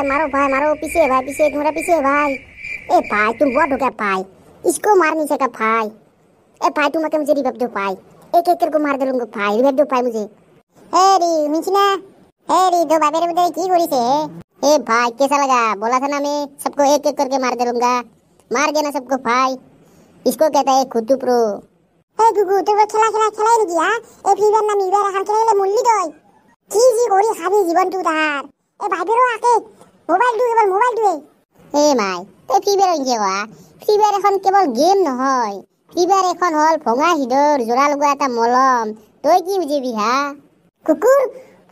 मारो पीछे तुम्हारा पीछे है भाई। ए भाई तुम बहुत हो गया भाई, इसको मार नहीं सका भाई। ए भाई तुम मुझे रिवाइव दो भाई, एक एक करके मार दूंगा भाई, रिवाइव दो भाई मुझे। री मिंचिना री दो बाबे रे की गोरी से। ए भाई कैसा लगा, बोला था ना मैं सबको एक एक करके मार दूंगा, मार देना सबको भाई। इसको कहता है खुतु प्रो। ए गुगु तो वो খেলা নেকি হা? এ ফিভার না মিভার এখন খেলালে মুল্লি দই কি জি করি খাবি জীবন তু তার। এ ভাইবেরও আকে মোবাইল দু কেবল মোবাইল দুয়ে। এ মাই তে ফিভার কি হওয়া, ফিভার এখন কেবল গেম নহয়, ফিভার এখন হল ভঙা হিদৰ জোৰা লগা এটা মলম। তই কি বুজিবি হা কুকুৰ?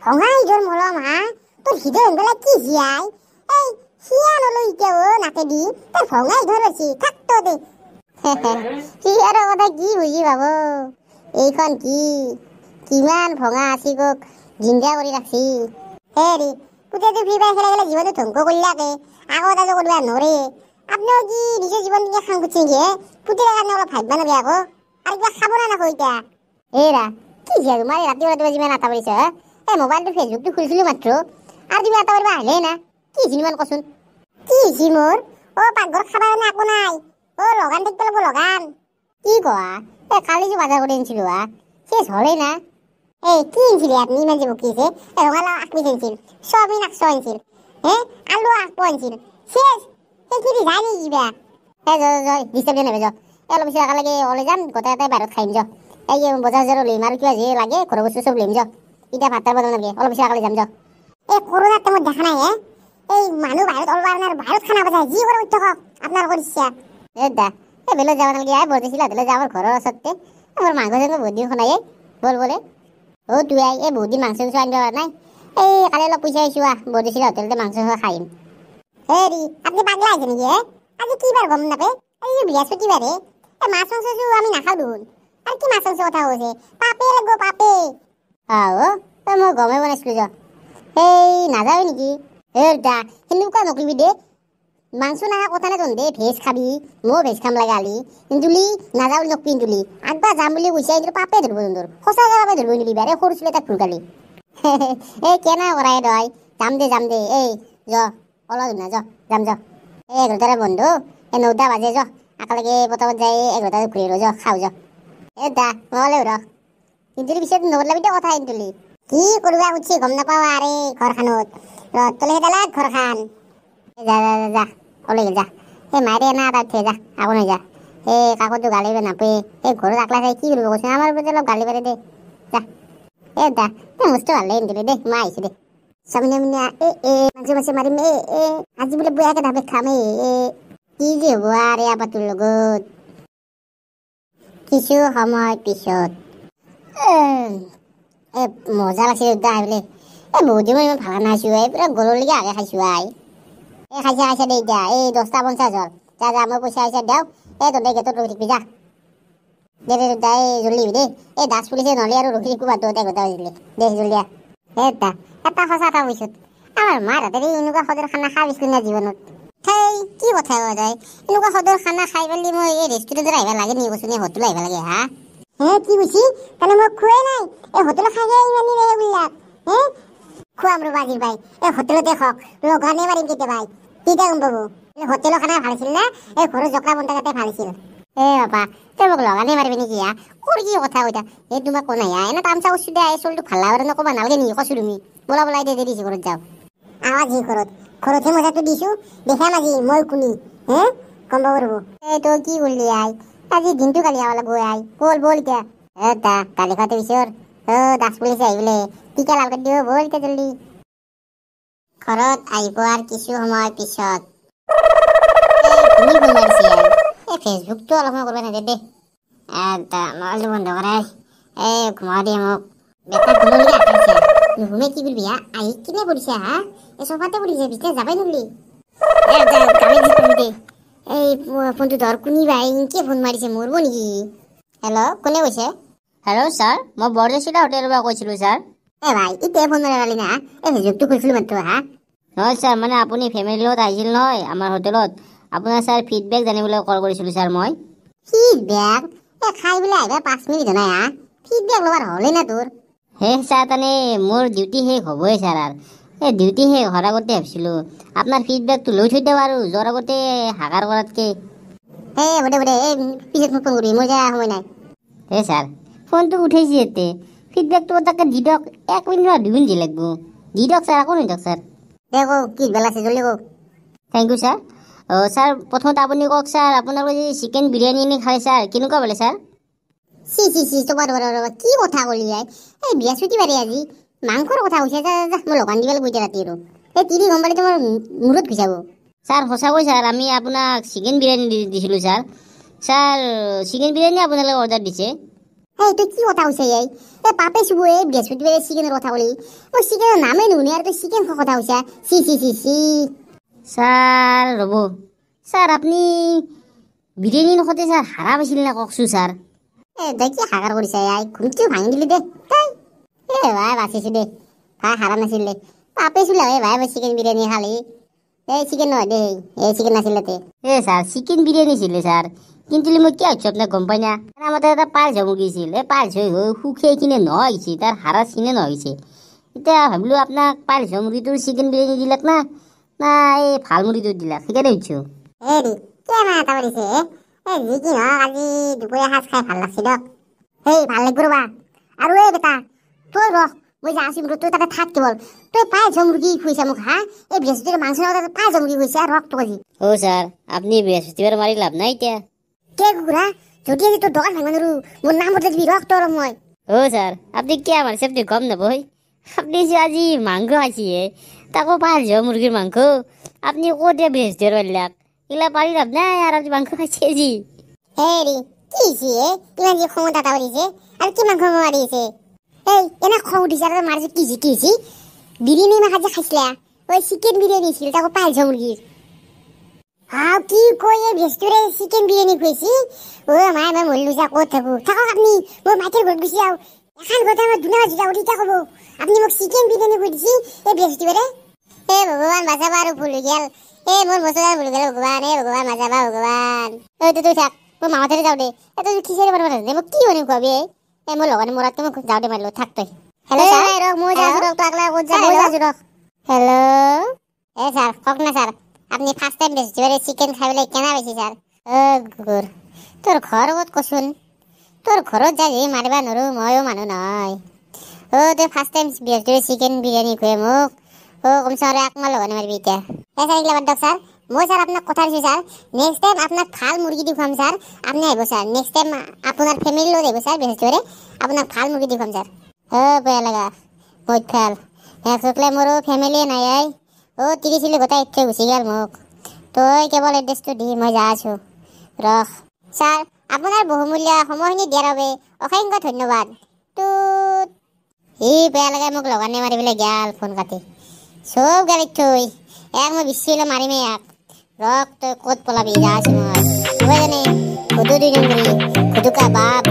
ভঙা হিদৰ মলম হা? তোৰ হিদৰ এংগলা কি জিয়াই? এই হিয়া নলৈ ইতিয়াও নাকে দি তোৰ ভঙা হিদৰ আছে থাকতো দে। হিয়াৰৰ কথা কি বুজি পাব, এইখন কি কিমান ভঙা আছিকক জিন্দা কৰি ৰাখছি। হেৰি পুতেতো ফ্ৰী ফায়াৰ খেলা গেলে জীৱনটো ধ্বংস কৰি লাগে, আগত আৰু কৰিব নৰে। আপুনিও কি নিজৰ জীৱনটোকে খাং কৰিছে নেকি? পুতেৰ কাৰণে অলপ ভাবিব নালাগে আকৌ, আৰু কিবা খাব না নাখো এতিয়া? এৰা কি জিয়া তোমাৰ ৰাতি ৰাতিপুৱা যিমান আটা পৰিছে। এই মোবাইলটো ফেচবুকটো খুলিছিলো মাত্ৰ, আৰু তুমি আটা পৰিব আহিলেই না। কি হৈছে ইমান কচোন? কি হৈছে মোৰ? পাকঘৰ খাব কাৰণে একো নাই। লগান দেখতে লাগবো লগান। কি কোৱা? কালি যে বাজাৰ কৰি আনিছিলো শেষ হলেই না। এই কি আনিছিলি আপনি ইমান যে বকিছে? ৰঙালাও আকমি আনিছিল, চয়াবিন আকছ আনিছিল, আলু আকপো আনিছিল, শেষ সেইখিনি যায় নেকি কিবা? ডিষ্টাৰ্ব দিয়া নেবে অলপ বেছি একেলগে ওলাই যাম, গোটেই এটাই বাহিৰত খাইম এই বজাৰ চজাৰ লিম আৰু কিবা যি লাগে ঘৰৰ বস্তু চব লিম এতিয়া ভাত বনাব নালাগে, অলপ বেছি একেলগে যাম এই কৰোণাৰ টাইমত দেখা নাই এই মানুহ বাহিৰত ওলাব নাই, বাহিৰত খানা বজায় যি কৰে উঠক আপোনালোকৰ ইচ্ছা। বেলেগ যাব নালাগে বৰদেছিলা বেলেগ যাবৰ ঘৰৰ ওচৰতে আমার মাংস চাংস বহুত দিন খোনাই বল বলে। তুই এই বহুত দিন মাংস চাংস আনিব নাই, এই কালি অলপ পইচা আইছো বৰদেছিলা হোটেলতে মাংস খাইম। হেৰি আপনি পাগলা আছে নেকি? আজি কি বাৰ গম নাপে? আজি বৃহস্পতিবাৰে মাছ মাংস আমি নাখাওঁ দেখোন, আৰু কি মাছ মাংস কথা কৈছে? পাপে লাগব পাপে। মই গমেই বনাইছিলো এই নাযাওঁ নেকি? সেনেকুৱা নকৰিবি দে, মাংস নাখা কথা নাই তহঁতে ভেজ খাবি, ময়ো ভেজ খাম লাগে আলি কিন্তু নাযাওঁ বুলি নকবি কিন্তু আগবা যাম বুলি কৈছে কিন্তু পাপে ধৰিব তোৰ সঁচাকৈ পাপে ধৰিব নিদিবি আৰে সৰু চুলি তাক ফুৰকালি। এই কেনা কৰাই তই যাম দে এই অলপ না যাম 11টাৰে বন্ধু, 9টা বাজে একেলগে পটাপট যাই 11টাত ঘূৰি খাওঁ নহ'লে কিন্তু পিছত নবদলাবি দে কথা কিন্তু কি কৰিবা উঠছি গম নাপাওঁ আৰে ঘৰখনত তলে সেইডালা ঘৰখন যা ওলাই গেল এই মায়েৰে না তাত থৈ যা আকৌ নাই যা এই কাকতো গালি নাপে এই ঘৰত আকলা চাই কি কৰিব কৈছে আমাৰ ওপৰতে অলপ গালি পাৰে দে যা মস্ত ভাল লাগে কিন্তু দে মই আহিছোঁ দে চামিনে মিনে মাছে মাৰিম আজি বোলে বয়াকে ধাবে খাম কি যে হ'ব আৰে আবা তোৰ লগত কিছু সময় পিছত মজা লাগছে উদ্দা আহি বোলে বহুত দিন ইমান ভাল নাখাইছোঁ পুৰা গৰুলৈকে আগে খাইছোঁ খাইছা দে এতিয়া 10টা 50 হ'ল যা মই পইচা আহিছে দেও তহঁতে গেটত ৰখি থাকিবি যা দে জল্দি দে দাস পুলিচে নহ'লে আৰু ৰখি থাকিব তহঁতে গোটা হৈছিলে দে জল্দি এটা সঁচা এটা কৈছোঁ আমাৰ মাৰ হাতেৰে এনেকুৱা সদৰ খানা খাই বিচলো না জীৱনত। সেই কি কথা কোৱা যায়, এনেকুৱা সদৰ খানা খাই পেলি মই এই ৰেষ্টুৰেণ্টত আহিব লাগে নি কৈছোঁ নে হোটেলত আহিব লাগে কি কৈছি তানে মই খোৱাই নাই হোটেলত খাই ইমান বিলাক খুৱাম ৰ'বা আজিৰ বাই হোটেলতে খাওক লগানে মাৰিম কেতিয়াবা তেতিয়া গম পাব হোটেলৰ খানা ভাল আছিল না ঘৰৰ জকৰা বন্ধা তাতে ভাল আছিল। বাবা তই মোক লগানে মাৰিবি নেকি কোৰ কি কথা কৈছা তোমাক কোৱা নাই এনে তামচা কৈছোঁ দে চলটো ভাল লাগে নক'বা নালাগে নেকি কৈছোঁ তুমি বলাই দে দিছোঁ ঘৰত যাওঁ আৱাজ ঘৰতহে মজাটো দিছোঁ দেখাম আজি মই কোনি গম পাব ৰ'ব। তই কি কৰিলি আজি দিনটো কালি খাব লাগিব বল এতিয়া কালি খোৱাতে পিছৰ দাস পুলিচে আহি বোলে টিকা লাল কৰি দিব বল এতিয়া জল্দি। ঘৰত আহি পোৱাৰ কিছু সময় পিছত ফেচবুকটো অলপ সময় কৰিব নাযায় দে মোবাইলটো বন্ধ কৰাই ঘুমা দিয়ে মোক বেটা ঘুমলৈকে আঁকাইছে নুঘুমে কি কৰিবি আহি কিনে পৰিছে চফাতে পৰিছে বিচনাত যাবাই নলি ফোনটো ধৰ কোনিবা ইনকে ফোন মাৰিছে মৰিব নেকি? হেল্ল' কোনে কৈছে? হেল্ল' ছাৰ মই বৰদেছিলা হোটেলৰ পৰা কৈছিলোঁ ছাৰ। ভাই এতিয়া ফোন মাৰিব পালি না ফেচবুকটো খুলিছিলোঁ মাত্ৰ নহয় ছাৰ মানে আপুনি ফেমিলিৰ লগত আহিছিল নহয় আমাৰ হোটেলত আপোনাৰ ছাৰ ফিডবেক জানিবলৈ কল কৰিছিলোঁ ছাৰ মই। ফিডবেক খাই বোলে আহিবা 5 মিনিট নাই ফিডবেক ল'বাৰ হ'লেই না তোৰ? শেষ ছাৰ তানে মোৰ ডিউটি শেষ হ'বই ছাৰ আৰু এই ডিউটি শেষ হোৱাৰ আগতে ভাবিছিলোঁ আপোনাৰ ফিডবেকটো লৈ থৈ দিওঁ আৰু যোৱাৰ আগতে হাকাৰ কৰাতকৈ। বদে এই পিছত মোক ফোন কৰিবি, মই যায় সময় নাই। এই ছাৰ ফোনটো উঠাইছে ইয়াতে, ফিডবেকটো তাকে দি দিয়ক, 1 মিনিট বা 2 মিনিট লাগব। দি দিয়ক ছাৰ, আকৌ নিদিয়ক ছাৰ। দে কওঁ কি বেলা আছে, জলদি কওঁ। Thank U sir. ছাৰ প্ৰথমতে আপুনি কওক ছাৰ, আপোনালোকে যে চিকেন বিৰিয়ানী আনি খায় ছাৰ, কেনেকুৱা পালে ছাৰ? চি তোমাৰ ৰবা কি কথা ক'লি যাই? এই বৃহস্পতিবাৰে আজি মাংসৰ কথা কৈছে, মই লগান দিবলৈ গৈছে ৰাতি আৰু এই তিৰি গম পালে তোমাৰ মূৰত ঘুচাব। ছাৰ সঁচাকৈ ছাৰ, আমি আপোনাক চিকেন বিৰিয়ানী দিছিলোঁ ছাৰ। ছাৰ চিকেন বিৰিয়ানী আপোনালোকে অৰ্ডাৰ দিছে। এই তই কি কথা কৈছে এই পাপে চুব এই বৃহস্পতিবাৰে চিকেনৰ কথা ক'লি? মই চিকেনৰ নামেই নুশুনি আৰু তই চিকেন খোৱাৰ কথা কৈছা? চি ছাৰ ৰ'ব ছাৰ, আপুনি বিৰিয়ানী নখতে ছাৰ হাৰা পাইছিল নে কওকচোন ছাৰ? তই কি হাকাৰ কৰিছা আই, ঘুমটিও ভাঙি দিলি দে তাই। ভাই বাচিছো দে, ভাই হাৰা নাছিল দে, পাপে চুলা ভাই চিকেন বিৰিয়ানী খালি। এই চিকেন নহয় দে, এই চিকেন নাছিল তাতে। ছাৰ চিকেন বিৰিয়ানী আছিলে ছাৰ, কিন্তু মই কিয় হৈছোঁ আপোনাক গম পাই না? আমাৰ এটা পাৰ্চ মুৰ্গী আছিল, এই পাৰ্চ হৈ সুখে কিনে নহয় গৈছে, তাৰ হাৰা চিনে নহয় গৈছে। এতিয়া ভাবিলোঁ আপোনাক পাৰ্চ মুৰ্গীটোৰ চিকেন বিৰিয়ানী দিলাক না এই ভাল মুৰ্গীটো দিলাক, সেইকাৰণে সুধিছোঁ। হেৰি কিয় ইমান এটা কৰিছে? যি কি নহওক আজি দুপৰীয়া সাজ খাই ভাল লাগছে দিয়ক। ভাল লাগিব ৰ'বা। আৰু বেটা তই ৰহ, মই যা আছোঁ তই তাতে থাক কেৱল। তই পাৰ্চ মুৰ্গী খুৱাইছা মোক হা? এই বৃহস্পতিবাৰে মাংস লগত পাৰ্চ মুৰ্গী খুৱাইছা, ৰখ তো আজি। ছাৰ আপুনি বৃহস্পতিবাৰ মাৰি লাভ নাই এতিয়া। কুকুৰা যদি আজি তোৰ দোকান ভাঙিব নোৱাৰো, মোৰ নাম বদলাই দিবি, ৰখ তোৰ মই। ছাৰ আপুনি কিয় মাৰিছে আপুনি গম নাপায়? আপুনি আজি মাংস খাইছে, তাকো পাঁচ মুৰ্গীৰ মাংস। আপুনি ক'ত বৃহস্পতিবাৰ মাৰিলাক? এইগিলা পাৰি লাভ নাই, আৰু আপুনি মাংস খাইছে আজি। হেৰি কি হৈছে ইমান যে খং এটা কৰিছে আৰু কি মাংস মাৰিছে? এনে খং উঠিছে আৰু মাৰিছে কি হৈছে? বিৰিয়ানী মাখা যে খাইছিলা, চিকেন বিৰিয়ানী আছিল, তাকো পাঁচ মুৰ্গীৰ। কি কয় বৃহস্পতিবাৰে চিকেন বিৰিয়ানী খুৱাইছি? মায়ে মই মৰিলো যা, ক'ত থাকক আপুনি, মই মাইকেৰ ঘৰত গুচি যাওঁ। এখন কথা মই দুনা বাজি যাওঁ, তেতিয়া ক'ব আপুনি মোক চিকেন বিৰিয়ানী খুৱাই দিছি এই বৃহস্পতিবাৰে। ভগৱান বাচাবা, আৰু ভুল হৈ গেল। মোৰ বছৰ ভুল গেল ভগৱান, ভগৱান বাচাবা ভগৱান। তই থাক, মই মামাৰ যাওঁ দে। তই খিচাৰি বনাব নাজানে, মই কি বনাম খুৱাবি? মই লগতে মৰাতকৈ মই যাওঁ দে, মাৰিলো থাক তই। হেল্ল' ছাৰ, মই যাওঁ ৰখ, তাক ক'ত যাম, মই যাওঁ ৰখ। হেল্ল' ছাৰ কওক না ছাৰ, আপুনি ফাৰ্ষ্ট টাইম বৃহস্পতিবাৰে চিকেন খাই পেলাই কেনে পাইছে ছাৰ? কুকুৰ তোৰ ঘৰ ক'ত কচোন? তোৰ ঘৰত যাই মাৰিবা নোৱাৰো, ময়ো মানুহ নহয়। তই ফাৰ্ষ্ট টাইম বৃহস্পতিবাৰে চিকেন বিৰিয়ানী খুৱাই মোক। কমচে কম একমাহ লগানে মাৰিবি এতিয়া। ছাৰ এইগিলা বাদ দিয়ক ছাৰ, মই ছাৰ আপোনাক কথা দিছোঁ ছাৰ, নেক্সট টাইম আপোনাক ভাল মুৰ্গী দি খুৱাম ছাৰ। আপুনি আহিব ছাৰ, নেক্সট টাইম আপোনাৰ ফেমিলিৰ লগত আহিব ছাৰ বৃহস্পতিবাৰে, আপোনাক ভাল মুৰ্গী দি খুৱাম ছাৰ। বেয়া লগা বহুত ভাল, মোৰো ফেমিলিয়ে নাই। 30 গোটাই থৈ গুচি গ'ল মোক। তই কেৱল এড্ৰেছটো দি মই যা আছোঁ, ৰখ। ছাৰ আপোনাৰ বহুমূলীয়া সময়খিনি দিয়াৰ বাবে অসংখ্য ধন্যবাদ। বেয়া লগাই মোক লগানে মাৰি পেলাই গেল, ফোন কাটি চব গাড়ীত থৈ। মই বিচাৰিলে মাৰিমেই ৰখ, তই ক'ত পলাবি, যা আছোঁ মই। জানে ঘুদু 2 নম্বৰী ঘুদুকা বাপ